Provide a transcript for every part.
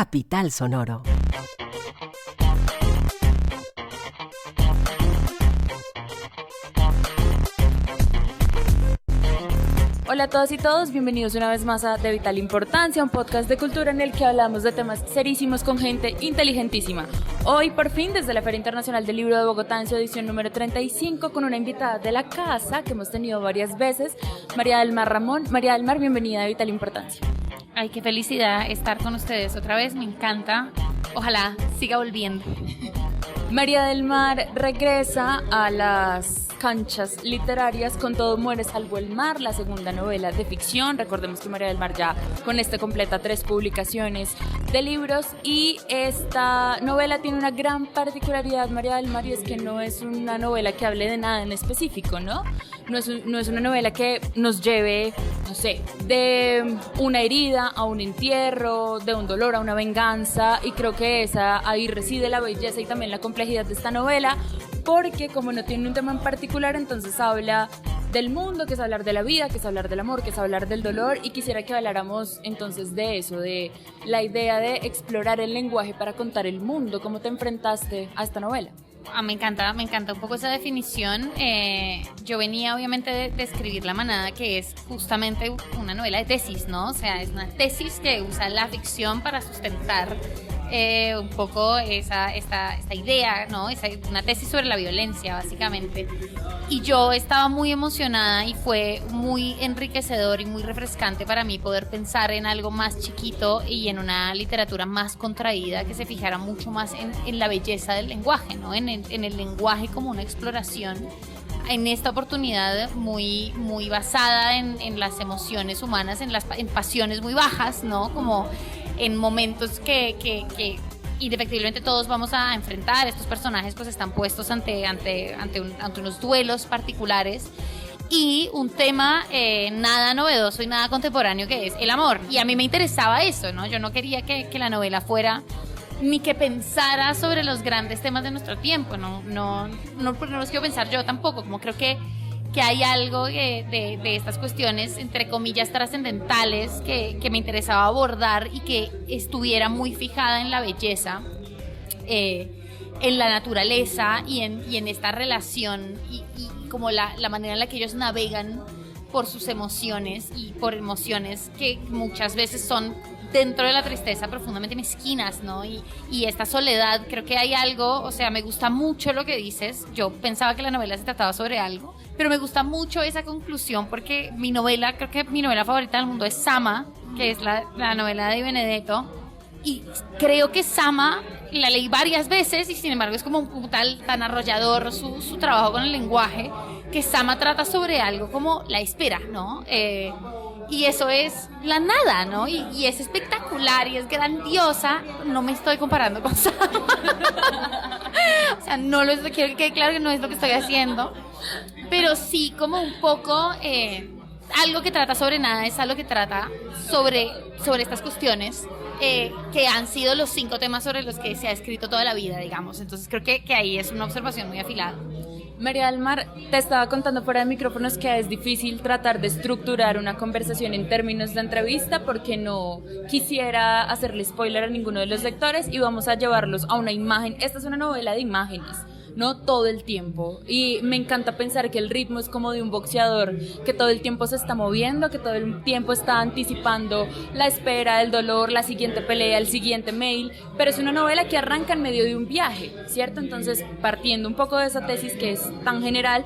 Capital Sonoro. Hola a todas y todos, bienvenidos una vez más a De Vital Importancia, un podcast de cultura en el que hablamos de temas serísimos con gente inteligentísima. Hoy, por fin, desde la Feria Internacional del Libro de Bogotá, en su edición número 35, con una invitada de la casa que hemos tenido varias veces, María del Mar Ramón. María del Mar, bienvenida a De Vital Importancia. Ay, qué felicidad estar con ustedes otra vez, me encanta. Ojalá siga volviendo. María del Mar regresa a las canchas literarias con Todo muere salvo el mar, la segunda novela de ficción. Recordemos que María del Mar ya con este completa 3 publicaciones de libros, y esta novela tiene una gran particularidad, María del Mar, y es que no es una novela que hable de nada en específico, ¿no? No es una novela que nos lleve, no sé, de una herida a un entierro, de un dolor a una venganza, y creo que ahí reside la belleza y también la complejidad de esta novela, porque como no tiene un tema en particular, entonces habla del mundo, que es hablar de la vida, que es hablar del amor, que es hablar del dolor, y quisiera que habláramos entonces de eso, de la idea de explorar el lenguaje para contar el mundo. ¿Cómo te enfrentaste a esta novela? Me encanta un poco esa definición. Yo venía obviamente de escribir La Manada, que es justamente una novela de tesis, ¿no? O sea, es una tesis que usa la ficción para sustentar un poco esta idea, ¿no? Una tesis sobre la violencia, básicamente. Y yo estaba muy emocionada y fue muy enriquecedor y muy refrescante para mí poder pensar en algo más chiquito y en una literatura más contraída, que se fijara mucho más en la belleza del lenguaje, ¿no? En el lenguaje como una exploración. En esta oportunidad muy, muy basada en las emociones humanas, en pasiones muy bajas, ¿no? Como en momentos que indefectiblemente todos vamos a enfrentar. Estos personajes pues están puestos ante unos duelos particulares y un tema nada novedoso y nada contemporáneo, que es el amor. Y a mí me interesaba eso, ¿no? Yo no quería que la novela fuera ni que pensara sobre los grandes temas de nuestro tiempo, no porque no los quiero pensar yo tampoco, como creo que hay algo de estas cuestiones, entre comillas, trascendentales que me interesaba abordar y que estuviera muy fijada en la belleza, en la naturaleza y en esta relación y como la manera en la que ellos navegan por sus emociones y por emociones que muchas veces son dentro de la tristeza profundamente mezquinas, ¿no? Y esta soledad, creo que hay algo, o sea, me gusta mucho lo que dices. Yo pensaba que la novela se trataba sobre algo, pero me gusta mucho esa conclusión, porque creo que mi novela favorita del mundo es Sama, que es la novela de Benedetto, y creo que Sama la leí varias veces y sin embargo es como un tan arrollador su trabajo con el lenguaje, que Sama trata sobre algo como la espera, ¿no? Y eso es la nada, ¿no? Y es espectacular y es grandiosa. No me estoy comparando con Sama. O sea, quiero que quede claro que no es lo que estoy haciendo. Pero sí, como un poco algo que trata sobre nada, es algo que trata sobre estas cuestiones que han sido los 5 temas sobre los que se ha escrito toda la vida, digamos. Entonces creo que ahí es una observación muy afilada. María del Mar, te estaba contando fuera de micrófonos que es difícil tratar de estructurar una conversación en términos de entrevista, porque no quisiera hacerle spoiler a ninguno de los lectores y vamos a llevarlos a una imagen. Esta es una novela de imágenes, no todo el tiempo, y me encanta pensar que el ritmo es como de un boxeador que todo el tiempo se está moviendo, que todo el tiempo está anticipando la espera, el dolor, la siguiente pelea, el siguiente mail, pero es una novela que arranca en medio de un viaje, ¿cierto? Entonces, partiendo un poco de esa tesis que es tan general,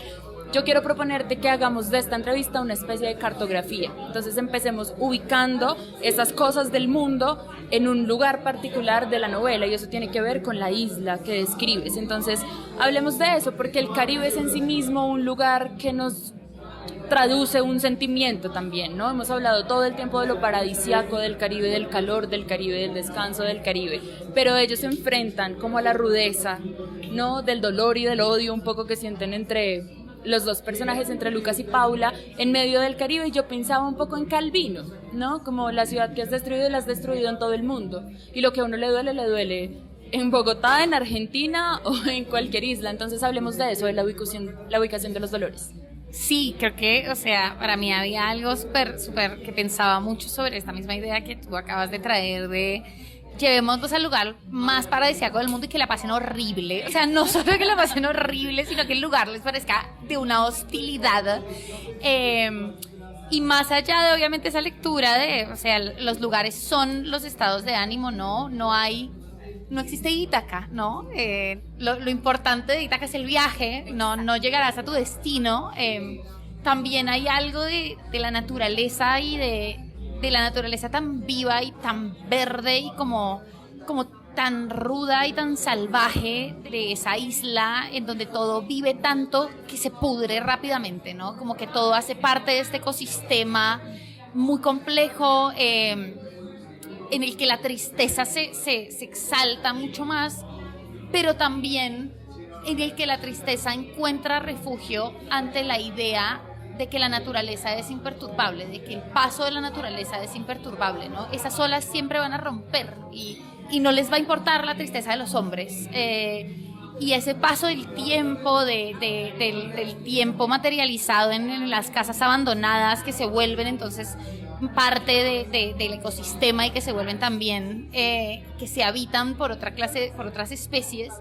yo quiero proponerte que hagamos de esta entrevista una especie de cartografía. Entonces empecemos ubicando esas cosas del mundo en un lugar particular de la novela, y eso tiene que ver con la isla que describes. Entonces hablemos de eso, porque el Caribe es en sí mismo un lugar que nos traduce un sentimiento también, ¿no? Hemos hablado todo el tiempo de lo paradisíaco del Caribe, del calor del Caribe, del descanso del Caribe, pero ellos se enfrentan como a la rudeza, ¿no? Del dolor y del odio un poco que sienten entre los dos personajes, entre Lucas y Paula, en medio del Caribe. Y yo pensaba un poco en Calvino, ¿no? Como la ciudad que has destruido, la has destruido en todo el mundo, y lo que a uno le duele en Bogotá, en Argentina o en cualquier isla. Entonces hablemos de eso, de la ubicación de los dolores. Sí, creo que, o sea, para mí había algo súper que pensaba mucho sobre esta misma idea que tú acabas de traer, de llevémoslos al lugar más paradisíaco del mundo y que la pasen horrible. O sea, no solo que la pasen horrible, sino que el lugar les parezca de una hostilidad. Y más allá de, obviamente, esa lectura de, o sea, los lugares son los estados de ánimo, ¿no? No existe Ítaca, ¿no? Lo importante de Ítaca es el viaje, no llegarás a tu destino. También hay algo de la naturaleza y de la naturaleza tan viva y tan verde y como tan ruda y tan salvaje de esa isla en donde todo vive tanto que se pudre rápidamente, ¿no? Como que todo hace parte de este ecosistema muy complejo, en el que la tristeza se exalta mucho más, pero también en el que la tristeza encuentra refugio ante la idea de que la naturaleza es imperturbable, de que el paso de la naturaleza es imperturbable, ¿no? Esas olas siempre van a romper y no les va a importar la tristeza de los hombres. Y ese paso del tiempo, del tiempo materializado en las casas abandonadas que se vuelven entonces parte del ecosistema y que se vuelven también, que se habitan por otras especies.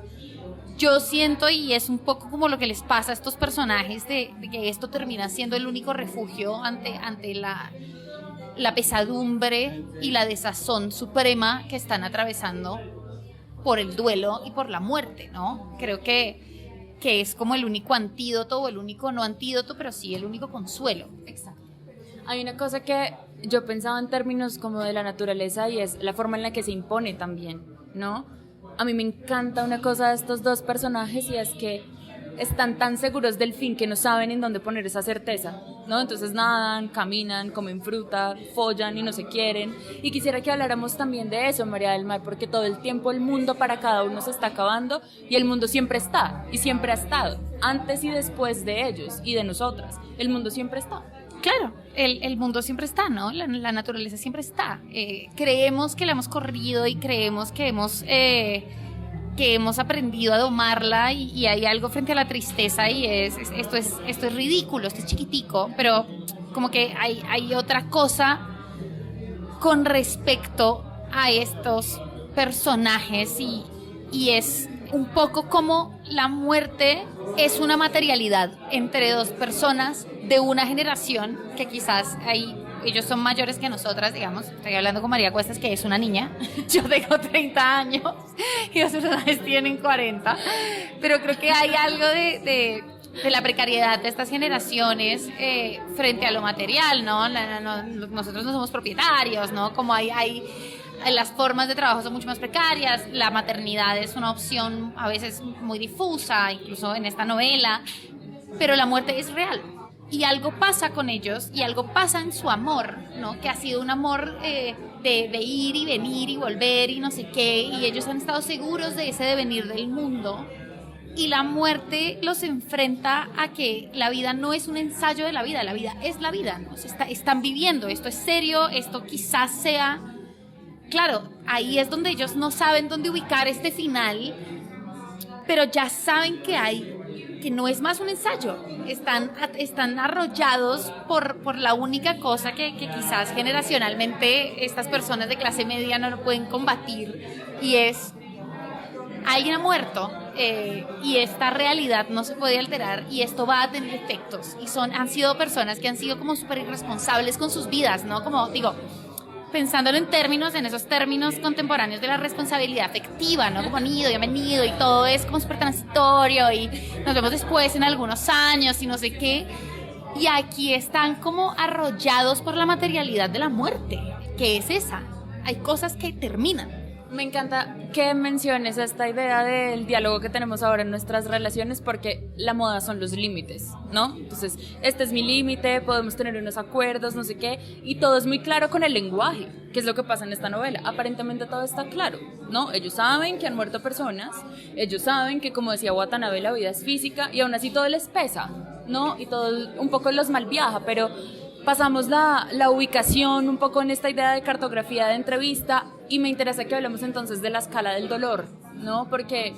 Yo siento, y es un poco como lo que les pasa a estos personajes, de que esto termina siendo el único refugio ante la pesadumbre y la desazón suprema que están atravesando por el duelo y por la muerte, ¿no? Creo que es como el único antídoto, o el único no antídoto, pero sí el único consuelo. Exacto. Hay una cosa que yo pensaba en términos como de la naturaleza y es la forma en la que se impone también, ¿no? A mí me encanta una cosa de estos dos personajes y es que están tan seguros del fin que no saben en dónde poner esa certeza, ¿no? Entonces nadan, caminan, comen fruta, follan y no se quieren. Y quisiera que habláramos también de eso, María del Mar, porque todo el tiempo el mundo para cada uno se está acabando y el mundo siempre está y siempre ha estado, antes y después de ellos y de nosotras. El mundo siempre está. Claro, el mundo siempre está, ¿no? La naturaleza siempre está. Creemos que la hemos corrido y creemos que hemos aprendido a domarla y hay algo frente a la tristeza y esto es ridículo, esto es chiquitico, pero como que hay otra cosa con respecto a estos personajes y es un poco como la muerte es una materialidad entre dos personas de una generación que quizás ellos son mayores que nosotras, digamos. Estoy hablando con María Cuestas, que es una niña. Yo tengo 30 años y los personajes tienen 40. Pero creo que hay algo de la precariedad de estas generaciones frente a lo material, ¿no? Nosotros no somos propietarios, ¿no? Como las formas de trabajo son mucho más precarias, la maternidad es una opción a veces muy difusa, incluso en esta novela, pero la muerte es real. Y algo pasa con ellos y algo pasa en su amor, ¿no? Que ha sido un amor de ir y venir y volver y no sé qué, y ellos han estado seguros de ese devenir del mundo. Y la muerte los enfrenta a que la vida no es un ensayo de la vida es la vida, ¿no? Están viviendo, esto es serio, esto quizás sea... Claro, ahí es donde ellos no saben dónde ubicar este final, pero ya saben que no es más un ensayo. Están arrollados por la única cosa que quizás generacionalmente estas personas de clase media no lo pueden combatir, y es alguien ha muerto, y esta realidad no se puede alterar y esto va a tener efectos, y han sido personas que han sido como súper irresponsables con sus vidas, ¿no? Como digo, pensándolo en esos términos contemporáneos de la responsabilidad afectiva, ¿no? Como han ido y han venido y todo es como súper transitorio y nos vemos después en algunos años y no sé qué. Y aquí están como arrollados por la materialidad de la muerte, que es esa. Hay cosas que terminan. Me encanta que menciones esta idea del diálogo que tenemos ahora en nuestras relaciones, porque la moda son los límites, ¿no? Entonces, este es mi límite, podemos tener unos acuerdos, no sé qué, y todo es muy claro con el lenguaje, que es lo que pasa en esta novela. Aparentemente todo está claro, ¿no? Ellos saben que han muerto personas, ellos saben que, como decía Watanabe, la vida es física, y aún así todo les pesa, ¿no? Y todo un poco los malviaja, pero pasamos la ubicación un poco en esta idea de cartografía de entrevista, y me interesa que hablemos entonces de la escala del dolor, ¿no? Porque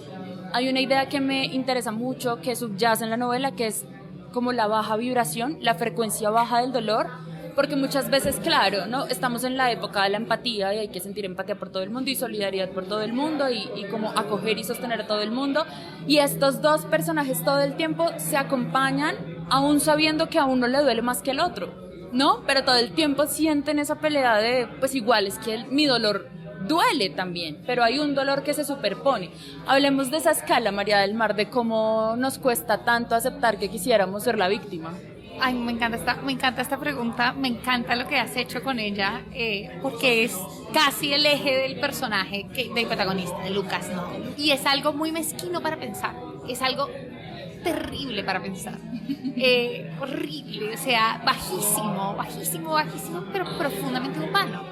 hay una idea que me interesa mucho, que subyace en la novela, que es como la baja vibración, la frecuencia baja del dolor, porque muchas veces, claro, ¿no? Estamos en la época de la empatía y hay que sentir empatía por todo el mundo y solidaridad por todo el mundo y como acoger y sostener a todo el mundo, y estos dos personajes todo el tiempo se acompañan aún sabiendo que a uno le duele más que al otro, ¿no? Pero todo el tiempo sienten esa pelea de, pues igual, es que mi dolor duele también, pero hay un dolor que se superpone. Hablemos de esa escala, María del Mar, de cómo nos cuesta tanto aceptar que quisiéramos ser la víctima. Ay, me encanta esta pregunta, me encanta lo que has hecho con ella, porque es casi el eje del personaje, del protagonista, de Lucas, ¿no? Y es algo muy mezquino para pensar, es algo terrible para pensar, horrible, o sea, bajísimo, pero profundamente humano.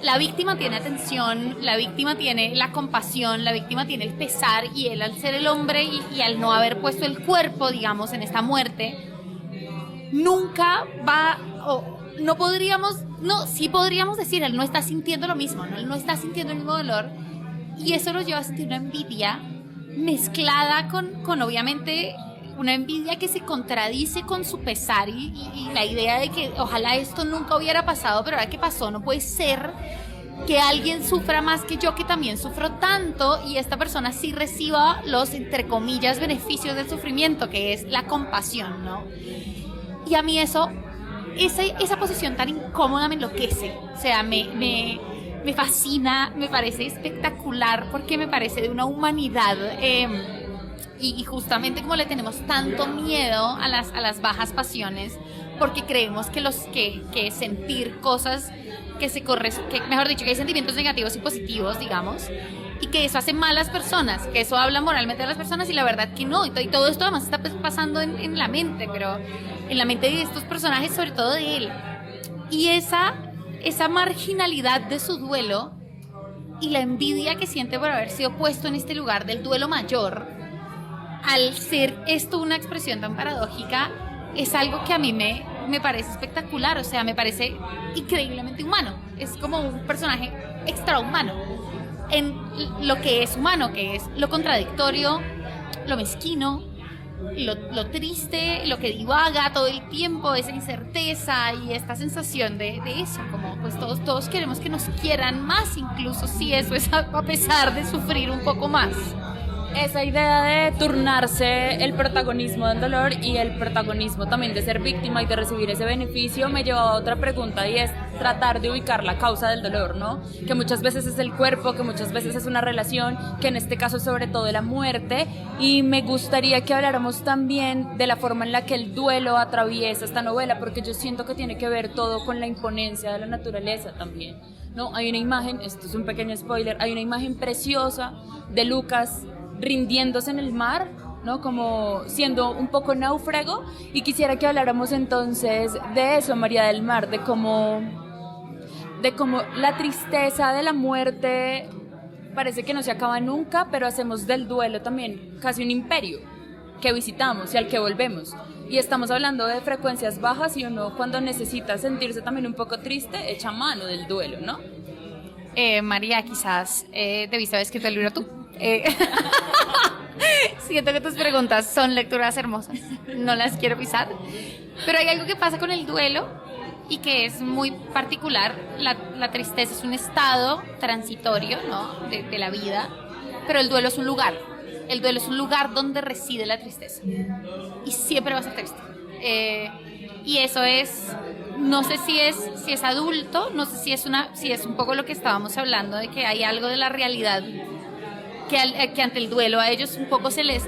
La víctima tiene atención, la víctima tiene la compasión, la víctima tiene el pesar, y él, al ser el hombre y al no haber puesto el cuerpo, digamos, en esta muerte, nunca va, sí podríamos decir, él no está sintiendo lo mismo, ¿no? Él no está sintiendo el mismo dolor, y eso lo lleva a sentir una envidia mezclada con obviamente una envidia que se contradice con su pesar y la idea de que ojalá esto nunca hubiera pasado, pero ahora que pasó, no puede ser que alguien sufra más que yo, que también sufro tanto, y esta persona sí reciba los, entre comillas, beneficios del sufrimiento, que es la compasión, ¿no? Y a mí esa posición tan incómoda me enloquece, o sea, me fascina, me parece espectacular, porque me parece de una humanidad, y justamente como le tenemos tanto miedo a las bajas pasiones, porque creemos que sentir cosas mejor dicho, que hay sentimientos negativos y positivos, digamos, y que eso hace malas personas, que eso habla moralmente de las personas, y la verdad que no, y todo esto además está pasando en la mente, pero en la mente de estos personajes, sobre todo de él, y esa marginalidad de su duelo y la envidia que siente por haber sido puesto en este lugar del duelo mayor, al ser esto una expresión tan paradójica, es algo que a mí me parece espectacular, o sea, me parece increíblemente humano. Es como un personaje extrahumano en lo que es humano, que es lo contradictorio, lo mezquino, lo triste, lo que divaga todo el tiempo, esa incerteza y esta sensación de eso, como pues todos queremos que nos quieran más, incluso si eso es a pesar de sufrir un poco más. Esa idea de turnarse el protagonismo del dolor y el protagonismo también de ser víctima y de recibir ese beneficio me lleva a otra pregunta, y es tratar de ubicar la causa del dolor, ¿no? Que muchas veces es el cuerpo, que muchas veces es una relación, que en este caso sobre todo la muerte, y me gustaría que habláramos también de la forma en la que el duelo atraviesa esta novela, porque yo siento que tiene que ver todo con la imponencia de la naturaleza también, ¿no? Hay una imagen, esto es un pequeño spoiler, hay una imagen preciosa de Lucas rindiéndose en el mar, ¿no? Como siendo un poco náufrago, y quisiera que habláramos entonces de eso, María del Mar, de cómo la tristeza de la muerte parece que no se acaba nunca, pero hacemos del duelo también casi un imperio que visitamos y al que volvemos, y estamos hablando de frecuencias bajas, y uno cuando necesita sentirse también un poco triste echa mano del duelo, ¿no? María, quizás debiste haber escrito el libro tú. Siento que tus preguntas son lecturas hermosas, no las quiero pisar, pero hay algo que pasa con el duelo y que es muy particular. La tristeza es un estado transitorio, ¿no? de la vida, pero el duelo es un lugar donde reside la tristeza, y siempre va a ser triste, y eso es, no sé si es adulto, no sé si es un poco lo que estábamos hablando, de que hay algo de la realidad que ante el duelo a ellos un poco se les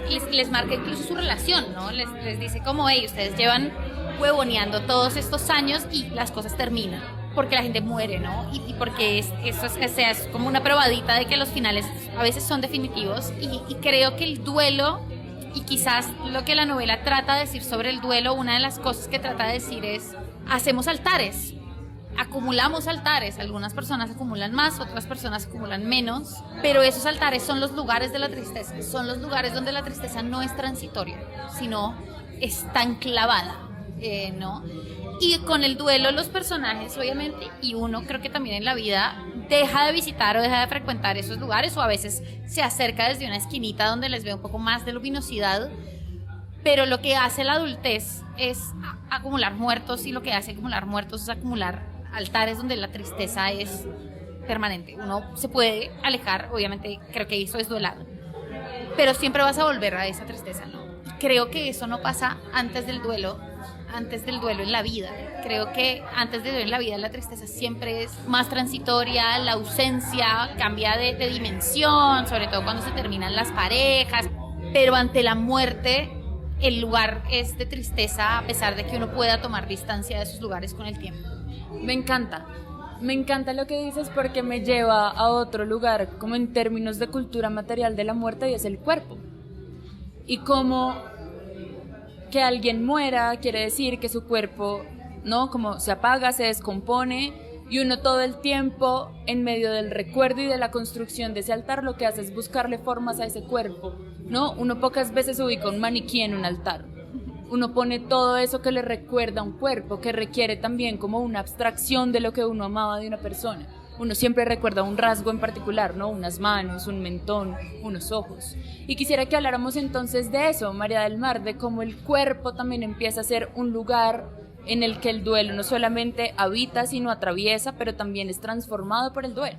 marca incluso su relación, ¿no? Les dice como, hey, ustedes llevan huevoneando todos estos años y las cosas terminan, porque la gente muere, ¿no? Y porque eso es como una probadita de que los finales a veces son definitivos, y creo que el duelo, y quizás lo que la novela trata de decir sobre el duelo, una de las cosas que trata de decir es, hacemos altares, acumulamos altares, algunas personas acumulan más, otras personas acumulan menos, pero esos altares son los lugares de la tristeza, son los lugares donde la tristeza no es transitoria, sino está enclavada, ¿no? Y con el duelo los personajes, obviamente, y uno creo que también en la vida, deja de visitar o deja de frecuentar esos lugares, o a veces se acerca desde una esquinita donde les ve un poco más de luminosidad, pero lo que hace la adultez es acumular muertos, y lo que hace acumular muertos es acumular altares donde la tristeza es permanente. Uno se puede alejar, obviamente creo que eso es duelar, pero siempre vas a volver a esa tristeza, ¿no? Creo que eso no pasa antes del duelo en la vida. Creo que antes del duelo en la vida la tristeza siempre es más transitoria, la ausencia cambia de dimensión, sobre todo cuando se terminan las parejas, pero ante la muerte el lugar es de tristeza, a pesar de que uno pueda tomar distancia de esos lugares con el tiempo. Me encanta lo que dices, porque me lleva a otro lugar, como en términos de cultura material de la muerte, y es el cuerpo. Y como que alguien muera quiere decir que su cuerpo, ¿no?, como se apaga, se descompone, y uno todo el tiempo, en medio del recuerdo y de la construcción de ese altar, lo que hace es buscarle formas a ese cuerpo, ¿no? Uno pocas veces ubica un maniquí en un altar. Uno pone todo eso que le recuerda a un cuerpo, que requiere también como una abstracción de lo que uno amaba de una persona. Uno siempre recuerda un rasgo en particular, ¿no? Unas manos, un mentón, unos ojos. Y quisiera que habláramos entonces de eso, María del Mar, de cómo el cuerpo también empieza a ser un lugar en el que el duelo no solamente habita, sino atraviesa, pero también es transformado por el duelo.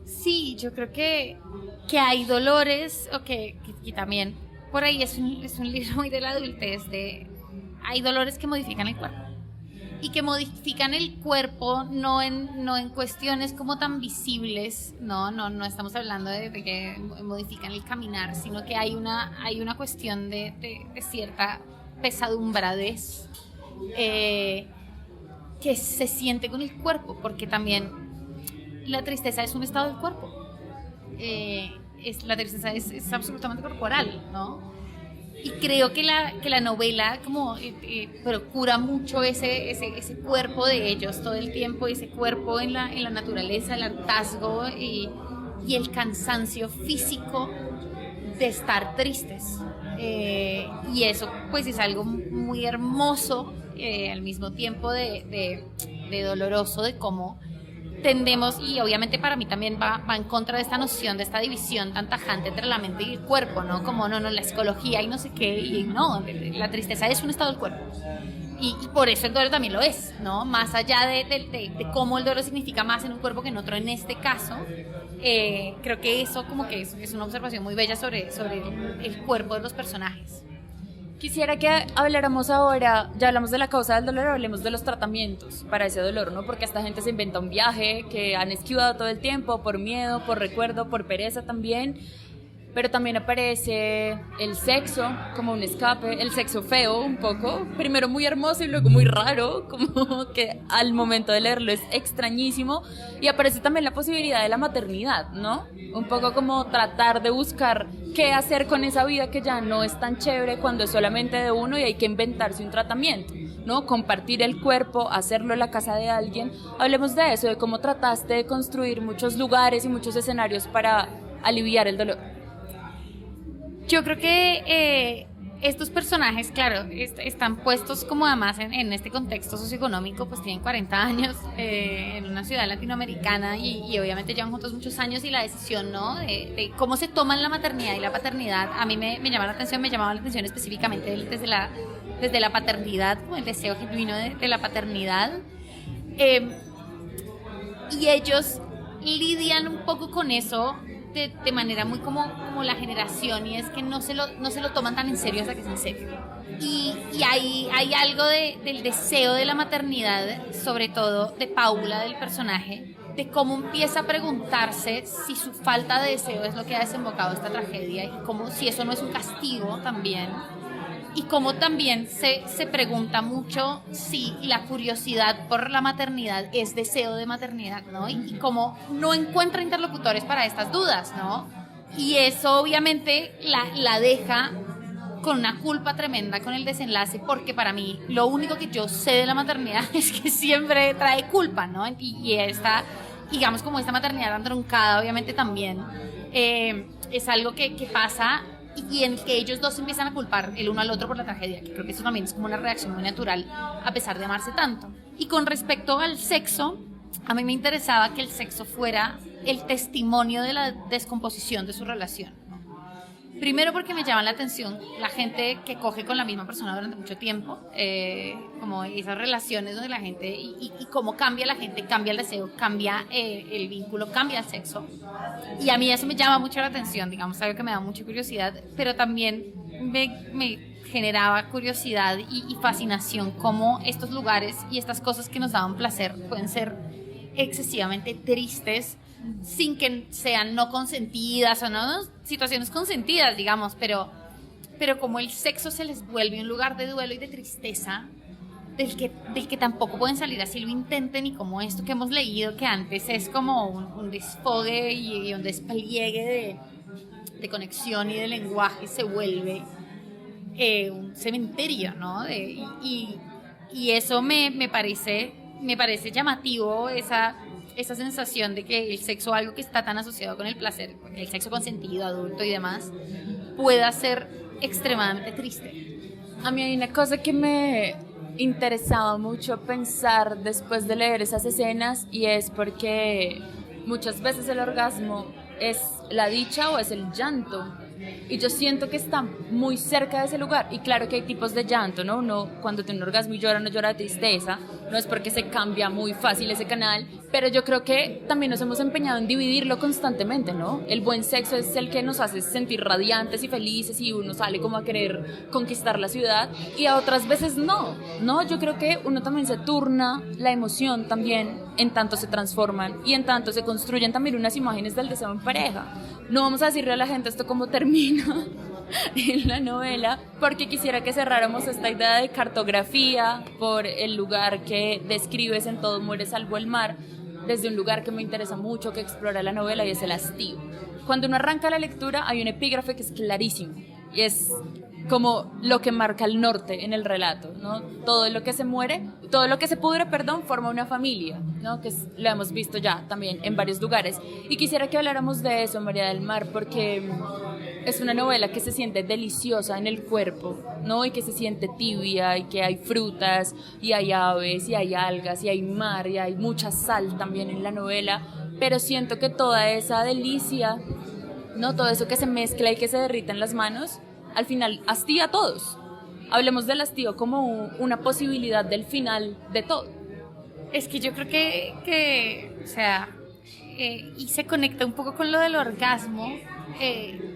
Sí, yo creo que hay dolores, o que también, por ahí es un libro muy de la adultez, hay dolores que modifican el cuerpo. Y que modifican el cuerpo no en cuestiones como tan visibles, no estamos hablando de que modifican el caminar, sino que hay una cuestión de cierta pesadumbradez que se siente con el cuerpo, porque también la tristeza es un estado del cuerpo, la tristeza es absolutamente corporal, ¿no? Y creo que la novela como procura mucho ese cuerpo de ellos todo el tiempo, ese cuerpo en la naturaleza, el hartazgo y el cansancio físico de estar tristes. Y eso pues es algo muy hermoso, al mismo tiempo de doloroso, de cómo tendemos, y obviamente para mí también va en contra de esta noción, de esta división tan tajante entre la mente y el cuerpo, ¿no? Como no, la psicología y no sé qué, y no, la tristeza es un estado del cuerpo. Y por eso el duelo también lo es, ¿no? Más allá de cómo el duelo significa más en un cuerpo que en otro, en este caso, creo que eso como que es una observación muy bella sobre el cuerpo de los personajes. Quisiera que habláramos ahora, ya hablamos de la causa del dolor, hablemos de los tratamientos para ese dolor, ¿no? Porque esta gente se inventa un viaje que han esquivado todo el tiempo por miedo, por recuerdo, por pereza también, pero también aparece el sexo como un escape, el sexo feo un poco, primero muy hermoso y luego muy raro, como que al momento de leerlo es extrañísimo, y aparece también la posibilidad de la maternidad, ¿no? Un poco como tratar de buscar qué hacer con esa vida que ya no es tan chévere cuando es solamente de uno y hay que inventarse un tratamiento, ¿no? Compartir el cuerpo, hacerlo en la casa de alguien. Hablemos de eso, de cómo trataste de construir muchos lugares y muchos escenarios para aliviar el dolor. Yo creo que estos personajes, claro, están puestos como además en este contexto socioeconómico, pues tienen 40 años en una ciudad latinoamericana y obviamente llevan juntos muchos años, y la decisión, ¿no?, de cómo se toman la maternidad y la paternidad, a mí me llamaba la atención específicamente desde la paternidad, como el deseo genuino de la paternidad, y ellos lidian un poco con eso de manera muy como la generación, y es que no se lo toman tan en serio hasta que es en serio. Y hay algo del deseo de la maternidad, sobre todo de Paula, del personaje, de cómo empieza a preguntarse si su falta de deseo es lo que ha desembocado esta tragedia, y cómo si eso no es un castigo también, y cómo también se pregunta mucho si la curiosidad por la maternidad es deseo de maternidad, ¿no? Y cómo no encuentra interlocutores para estas dudas, ¿no? Y eso obviamente la deja con una culpa tremenda con el desenlace, porque para mí lo único que yo sé de la maternidad es que siempre trae culpa, ¿no? Y esta, digamos, como esta maternidad tan truncada obviamente también es algo que pasa, y en el que ellos dos empiezan a culpar el uno al otro por la tragedia, que creo que eso también es como una reacción muy natural a pesar de amarse tanto. Y con respecto al sexo, a mí me interesaba que el sexo fuera el testimonio de la descomposición de su relación, ¿no? Primero porque me llama la atención la gente que coge con la misma persona durante mucho tiempo, como esas relaciones donde la gente, y cómo cambia la gente, cambia el deseo, cambia el vínculo, cambia el sexo. Y a mí eso me llama mucho la atención, digamos, algo que me da mucha curiosidad, pero también me generaba curiosidad y fascinación cómo estos lugares y estas cosas que nos daban placer pueden ser excesivamente tristes, sin que sean no consentidas o no situaciones consentidas, digamos, pero como el sexo se les vuelve un lugar de duelo y de tristeza del que tampoco pueden salir así lo intenten, y como esto que hemos leído que antes es como un desfogue y un despliegue de conexión y de lenguaje, se vuelve un cementerio, ¿no? Y eso me parece llamativo, esa sensación de que el sexo, algo que está tan asociado con el placer, el sexo consentido, adulto y demás, pueda ser extremadamente triste. A mí hay una cosa que me interesaba mucho pensar después de leer esas escenas, y es porque muchas veces el orgasmo es la dicha o es el llanto. Y yo siento que está muy cerca de ese lugar. Y claro que hay tipos de llanto, ¿no? Uno cuando tiene un orgasmo y llora, no llora de tristeza. No es porque se cambia muy fácil ese canal. Pero yo creo que también nos hemos empeñado en dividirlo constantemente, ¿no? El buen sexo es el que nos hace sentir radiantes y felices, y uno sale como a querer conquistar la ciudad. Y a otras veces no. No, yo creo que uno también se turna la emoción también, en tanto se transforman y en tanto se construyen también unas imágenes del deseo en pareja. No vamos a decirle a la gente esto cómo termina en la novela, porque quisiera que cerráramos esta idea de cartografía por el lugar que describes en Todo muere salvo el mar, desde un lugar que me interesa mucho, que explora la novela, y es el hastío. Cuando uno arranca la lectura hay un epígrafe que es clarísimo, y es como lo que marca el norte en el relato, ¿no? Todo lo que se pudre, forma una familia, ¿no? Lo hemos visto ya también en varios lugares. Y quisiera que habláramos de eso, María del Mar, porque es una novela que se siente deliciosa en el cuerpo, ¿no? Y que se siente tibia, y que hay frutas, y hay aves, y hay algas, y hay mar, y hay mucha sal también en la novela, pero siento que toda esa delicia, ¿no? Todo eso que se mezcla y que se derrita en las manos, al final hastía a todos. Hablemos del hastío como una posibilidad del final de todo. Es que yo creo que o sea, y se conecta un poco con lo del orgasmo.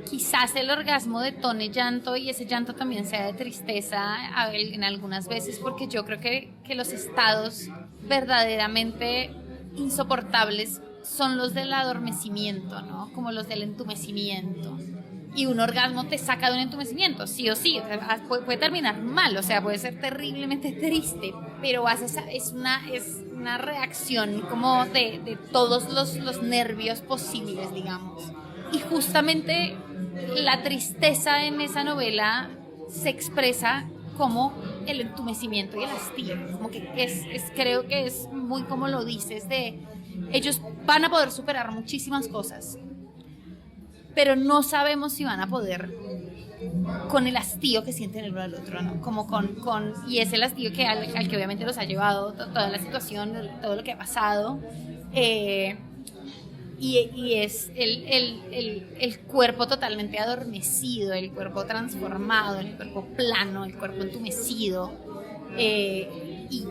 Quizás el orgasmo detone llanto, y ese llanto también sea de tristeza en algunas veces, porque yo creo que los estados verdaderamente insoportables son los del adormecimiento, ¿no? Como los del entumecimiento. Y un orgasmo te saca de un entumecimiento, sí o sí. O sea, puede terminar mal, o sea, puede ser terriblemente triste, pero es una reacción como de todos los nervios posibles, digamos. Y justamente la tristeza en esa novela se expresa como el entumecimiento y el hastío. Como que creo que es muy como lo dices, ellos van a poder superar muchísimas cosas, pero no sabemos si van a poder con el hastío que sienten el uno al otro, ¿no? Como y es el hastío al que obviamente los ha llevado toda la situación, todo lo que ha pasado, y es el cuerpo totalmente adormecido, el cuerpo transformado, el cuerpo plano, el cuerpo entumecido, y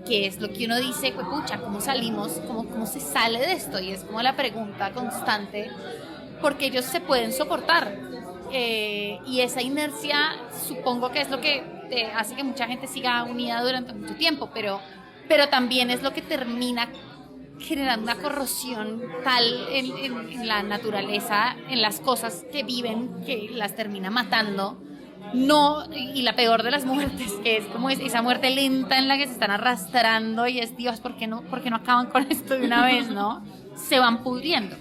que es lo que uno dice, pucha, ¿cómo salimos? ¿Cómo se sale de esto? Y es como la pregunta constante, porque ellos se pueden soportar, y esa inercia supongo que es lo que hace que mucha gente siga unida durante mucho tiempo, pero también es lo que termina generando una corrosión tal en la naturaleza, en las cosas que viven, que las termina matando. No, y la peor de las muertes, que es como esa muerte lenta en la que se están arrastrando, y es, Dios, ¿por qué no acaban con esto de una vez, no? Se van pudriendo.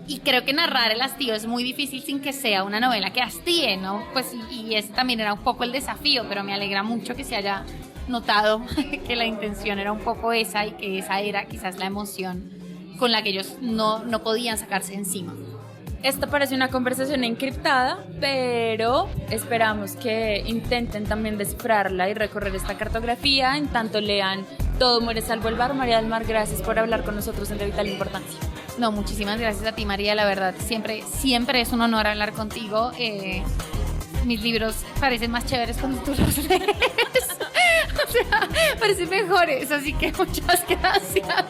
Y creo que narrar el hastío es muy difícil sin que sea una novela que hastíe, ¿no? Pues, y ese también era un poco el desafío, pero me alegra mucho que se haya notado que la intención era un poco esa, y que esa era quizás la emoción con la que ellos no podían sacarse encima. Esta parece una conversación encriptada, pero esperamos que intenten también descifrarla y recorrer esta cartografía. En tanto lean Todo muere salvo el mar. María del Mar, gracias por hablar con nosotros en De Vital Importancia. No, muchísimas gracias a ti, María, la verdad, siempre es un honor hablar contigo. Mis libros parecen más chéveres cuando tú los lees. O sea, parecen mejores, así que muchas gracias.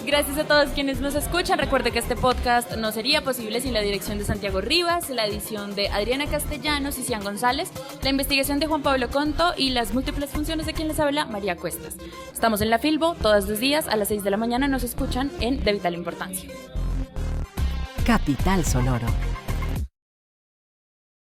Gracias a todos quienes nos escuchan. Recuerde que este podcast no sería posible sin la dirección de Santiago Rivas, la edición de Adriana Castellanos y Cian González, la investigación de Juan Pablo Conto y las múltiples funciones de quien les habla, María Cuestas. Estamos en la Filbo todos los días a las 6 de la mañana. Nos escuchan en De Vital Importancia. Capital Sonoro.